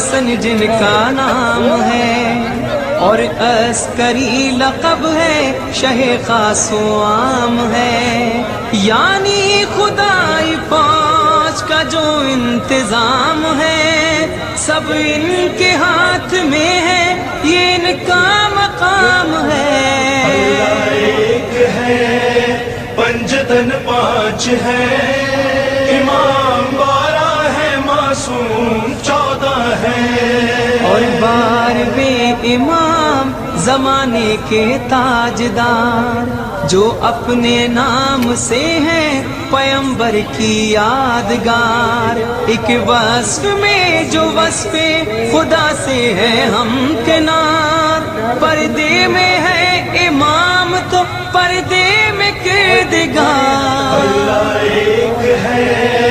حسن جن کا نام ہے، اور عسکری لقب ہے، شہ خاص و عام ہے، یعنی خدائی فوج کا جو انتظام ہے سب ان کے ہاتھ میں ہے، یہ ان کا مقام ہے۔ اللہ ایک ہے، پنجتن پانچ ہے، امام 12 ہے، معصوم 14 ہے، اور 12ویں امام زمانے کے تاجدار، جو اپنے نام سے ہیں پیمبر کی یادگار، ایک وصف میں جو وصف خدا سے ہے ہمکنار، پردے میں ہے امام تو پردے میں کردگار۔ اللہ ایک ہے،